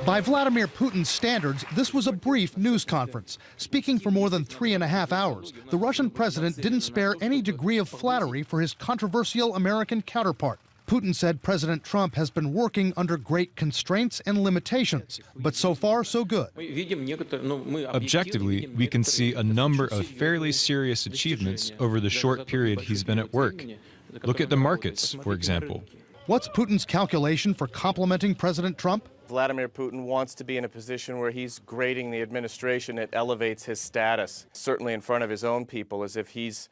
By Vladimir Putin's standards, this was a brief news conference. Speaking for more than 3.5 hours, the Russian president didn't spare any degree of flattery for his controversial American counterpart. Putin said President Trump has been working under great constraints and limitations, but so far, so good. Objectively, we can see a number of fairly serious achievements over the short period he's been at work. Look at the markets, for example. What's Putin's calculation for complimenting President Trump? Vladimir Putin wants to be in a position where he's grading the administration. It elevates his status, certainly in front of his own people, as if he's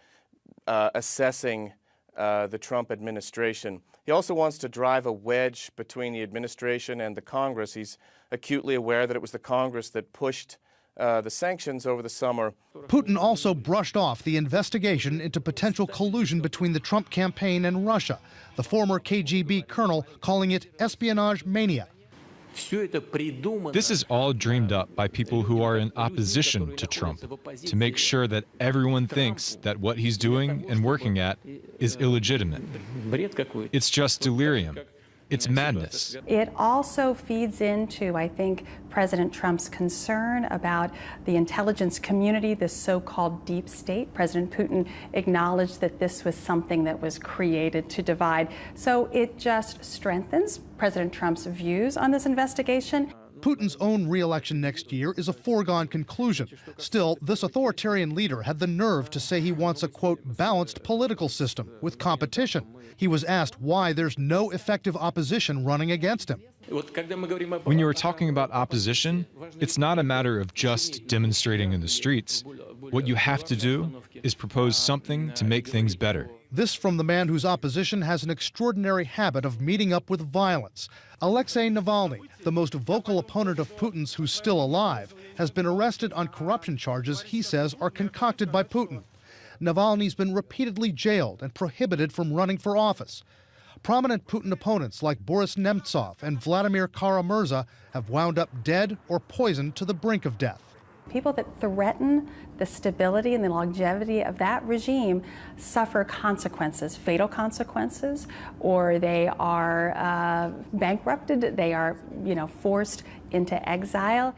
assessing the Trump administration. He also wants to drive a wedge between the administration and the Congress. He's acutely aware that it was the Congress that pushed the sanctions over the summer. Putin also brushed off the investigation into potential collusion between the Trump campaign and Russia, the former KGB colonel calling it espionage mania. This is all dreamed up by people who are in opposition to Trump to make sure that everyone thinks that what he's doing and working at is illegitimate. It's just delirium. It's madness. It also feeds into, I think, President Trump's concern about the intelligence community, this so-called deep state. President Putin acknowledged that this was something that was created to divide. So it just strengthens President Trump's views on this investigation. Putin's own re-election next year is a foregone conclusion. Still, this authoritarian leader had the nerve to say he wants a, quote, balanced political system with competition. He was asked why there's no effective opposition running against him. When you are talking about opposition, it's not a matter of just demonstrating in the streets. What you have to do is propose something to make things better. This from the man whose opposition has an extraordinary habit of meeting up with violence. Alexei Navalny, the most vocal opponent of Putin's who's still alive, has been arrested on corruption charges he says are concocted by Putin. Navalny's been repeatedly jailed and prohibited from running for office. Prominent Putin opponents like Boris Nemtsov and Vladimir Kara-Murza have wound up dead or poisoned to the brink of death. People that threaten the stability and the longevity of that regime suffer consequences, fatal consequences, or they are bankrupted, they are, forced into exile.